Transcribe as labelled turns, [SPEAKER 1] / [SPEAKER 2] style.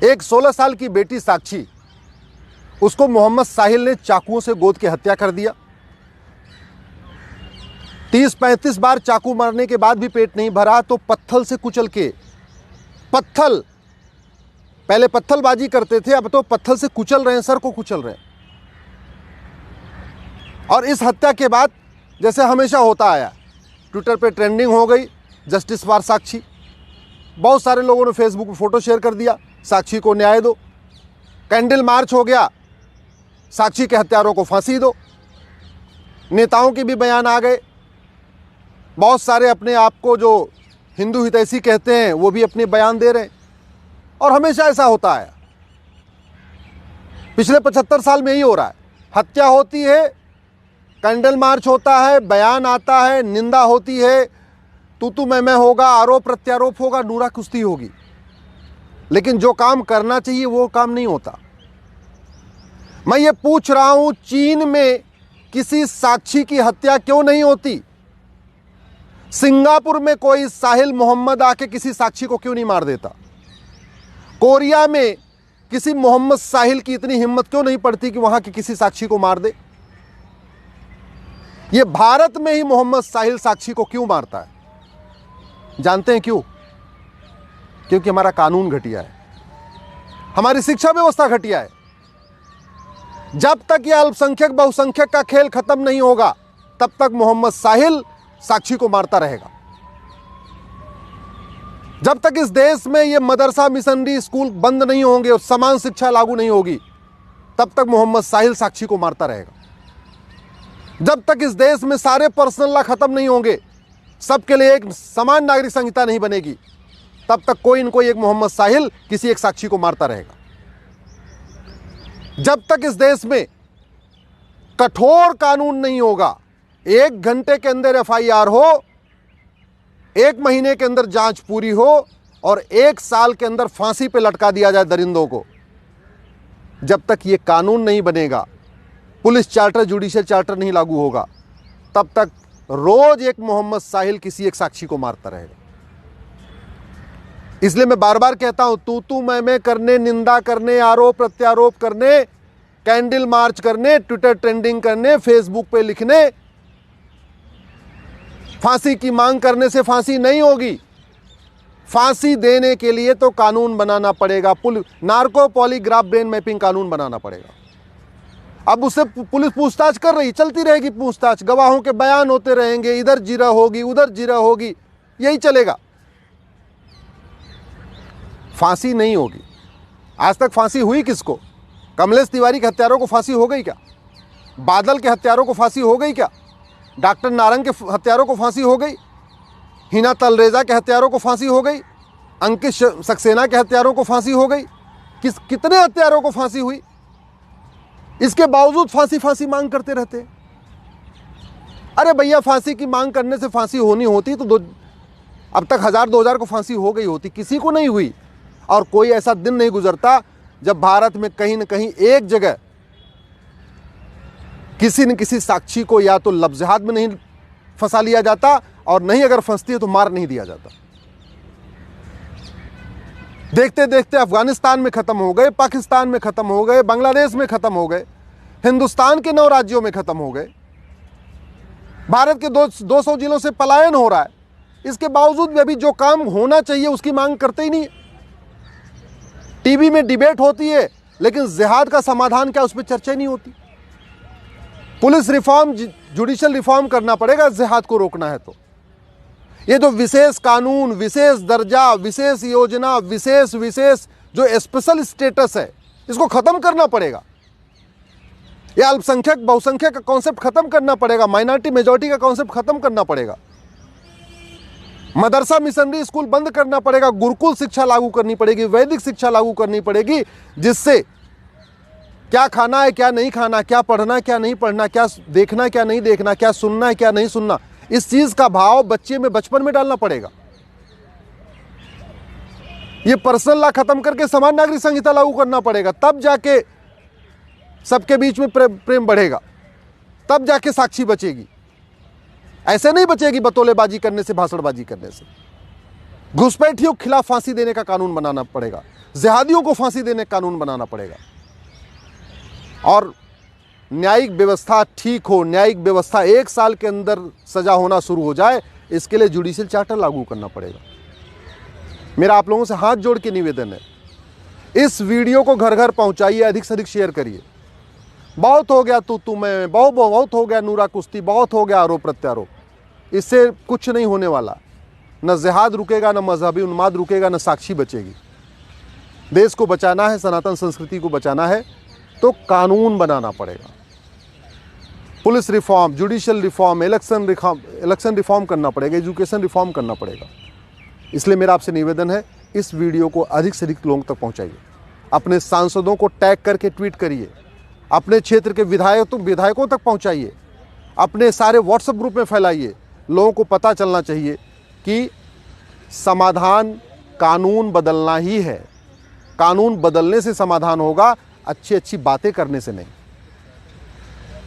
[SPEAKER 1] एक 16 साल की बेटी साक्षी, उसको मोहम्मद साहिल ने चाकुओं से गोद के हत्या कर दिया। 30-35 बार चाकू मारने के बाद भी पेट नहीं भरा तो पत्थल से कुचल के, पत्थल, पहले पत्थलबाजी करते थे, अब तो पत्थल से कुचल रहे हैं, सर को कुचल रहे हैं। और इस हत्या के बाद जैसे हमेशा होता आया, ट्विटर पे ट्रेंडिंग हो गई जस्टिस फॉर साक्षी। बहुत सारे लोगों ने फेसबुक पे फोटो शेयर कर दिया, साक्षी को न्याय दो। कैंडल मार्च हो गया, साक्षी के हत्यारों को फांसी दो। नेताओं के भी बयान आ गए, बहुत सारे अपने आप को जो हिंदू हितैषी कहते हैं वो भी अपने बयान दे रहे हैं। और हमेशा ऐसा होता है, पिछले 75 साल में ही हो रहा है। हत्या होती है, कैंडल मार्च होता है, बयान आता है, निंदा होती है, तू मैं होगा, आरोप प्रत्यारोप होगा, नूरा कुश्ती होगी, लेकिन जो काम करना चाहिए वो काम नहीं होता। मैं ये पूछ रहा हूं, चीन में किसी साक्षी की हत्या क्यों नहीं होती? सिंगापुर में कोई साहिल मोहम्मद आके किसी साक्षी को क्यों नहीं मार देता? कोरिया में किसी मोहम्मद साहिल की इतनी हिम्मत क्यों नहीं पड़ती कि वहां की किसी साक्षी को मार दे? ये भारत में ही मोहम्मद साहिल साक्षी को क्यों मारता है? जानते हैं क्यों? क्योंकि हमारा कानून घटिया है, हमारी शिक्षा व्यवस्था घटिया है। जब तक यह अल्पसंख्यक बहुसंख्यक का खेल खत्म नहीं होगा तब तक मोहम्मद साहिल साक्षी को मारता रहेगा। जब तक इस देश में ये मदरसा मिशनरी स्कूल बंद नहीं होंगे और समान शिक्षा लागू नहीं होगी तब तक मोहम्मद साहिल साक्षी को मारता रहेगा। जब तक इस देश में सारे पर्सनल लॉ खत्म नहीं होंगे, सबके लिए एक समान नागरिक संहिता नहीं बनेगी, तब तक कोई न कोई एक मोहम्मद साहिल किसी एक साक्षी को मारता रहेगा। जब तक इस देश में कठोर कानून नहीं होगा, 1 घंटे के अंदर FIR हो, 1 महीने के अंदर जांच पूरी हो और 1 साल के अंदर फांसी पे लटका दिया जाए दरिंदों को, जब तक ये कानून नहीं बनेगा, पुलिस चार्टर, जुडिशियल चार्टर नहीं लागू होगा, तब तक रोज एक मोहम्मद साहिल किसी एक साक्षी को मारता रहेगा। इसलिए मैं बार बार कहता हूं, तू मैं करने, निंदा करने, आरोप प्रत्यारोप करने, कैंडल मार्च करने, ट्विटर ट्रेंडिंग करने, फेसबुक पे लिखने, फांसी की मांग करने से फांसी नहीं होगी। फांसी देने के लिए तो कानून बनाना पड़ेगा, नार्को पॉलीग्राफ ब्रेन मैपिंग कानून बनाना पड़ेगा। अब उससे पुलिस पूछताछ कर रही, चलती रहेगी पूछताछ, गवाहों के बयान होते रहेंगे, इधर जीरा होगी, उधर जीरा होगी, यही चलेगा, फांसी नहीं होगी। आज तक फांसी हुई किसको? कमलेश तिवारी के हत्यारों को फांसी हो गई क्या? बादल के हत्यारों को फांसी हो गई क्या? डॉक्टर नारंग के हत्यारों को फांसी हो गई? हिना तलरेजा के हत्यारों को फांसी हो गई? अंकित सक्सेना के हत्यारों को फांसी हो गई? कितने हत्यारों को फांसी हुई? इसके बावजूद फांसी मांग करते रहते। अरे भैया, फांसी की मांग करने से फांसी होनी होती तो अब तक 1000-2000 को फांसी हो गई होती, किसी को नहीं हुई। और कोई ऐसा दिन नहीं गुजरता जब भारत में कहीं न कहीं एक जगह किसी न किसी साक्षी को या तो लफ्ज़ में नहीं फंसा लिया जाता, और नहीं अगर फंसती है तो मार नहीं दिया जाता। देखते देखते अफगानिस्तान में खत्म हो गए, पाकिस्तान में खत्म हो गए, बांग्लादेश में खत्म हो गए, हिंदुस्तान के 9 राज्यों में खत्म हो गए। भारत के 200 जिलों से पलायन हो रहा है। इसके बावजूद भी अभी जो काम होना चाहिए उसकी मांग करते ही नहीं। टीवी में डिबेट होती है लेकिन जिहाद का समाधान क्या, उस पर चर्चा नहीं होती। पुलिस रिफॉर्म, जुडिशियल रिफॉर्म करना पड़ेगा जिहाद को रोकना है तो। ये जो विशेष कानून, विशेष दर्जा, विशेष योजना, विशेष जो स्पेशल स्टेटस है, इसको खत्म करना पड़ेगा। ये अल्पसंख्यक बहुसंख्यक का कॉन्सेप्ट खत्म करना पड़ेगा, माइनॉरिटी मेजॉरिटी का कॉन्सेप्ट खत्म करना पड़ेगा। मदरसा मिशनरी स्कूल बंद करना पड़ेगा, गुरुकुल शिक्षा लागू करनी पड़ेगी, वैदिक शिक्षा लागू करनी पड़ेगी, जिससे क्या खाना है क्या नहीं खाना, क्या पढ़ना है क्या नहीं पढ़ना, क्या देखना है क्या नहीं देखना, क्या सुनना है क्या नहीं सुनना, इस चीज का भाव बच्चे में बचपन में डालना पड़ेगा। ये पर्सनल लॉ खत्म करके समान नागरिक संहिता लागू करना पड़ेगा, तब जाके सबके बीच में प्रेम बढ़ेगा, तब जाके साक्षी बचेगी। ऐसे नहीं बचेगी बतौलेबाजी करने से, भाषणबाजी करने से। घुसपैठियों के खिलाफ फांसी देने का कानून बनाना पड़ेगा, जिहादियों को फांसी देने का कानून बनाना पड़ेगा। और न्यायिक व्यवस्था ठीक हो, न्यायिक व्यवस्था 1 साल के अंदर सजा होना शुरू हो जाए, इसके लिए जुडिशियल चार्टर लागू करना पड़ेगा। मेरा आप लोगों से हाथ जोड़ के निवेदन है, इस वीडियो को घर घर पहुंचाइए, अधिक से अधिक शेयर करिए। बहुत हो गया तू मैं, बहुत हो गया नूरा कुश्ती, बहुत हो गया आरोप प्रत्यारोप। इससे कुछ नहीं होने वाला, न जिहाद रुकेगा, न मजहबी उन्माद रुकेगा, न साक्षी बचेगी। देश को बचाना है, सनातन संस्कृति को बचाना है तो कानून बनाना पड़ेगा। Police reform, judicial reform, election reform करना पड़ेगा, एजुकेशन रिफॉर्म करना पड़ेगा। इसलिए मेरा आपसे निवेदन है, इस वीडियो को अधिक से अधिक लोगों तक पहुंचाइए। अपने सांसदों को टैग करके ट्वीट करिए, अपने क्षेत्र के विधायकों तक पहुंचाइए, अपने सारे व्हाट्सएप ग्रुप में फैलाइए। लोगों को पता चलना चाहिए कि समाधान कानून बदलना ही है। कानून बदलने से समाधान होगा, अच्छी अच्छी बातें करने से नहीं।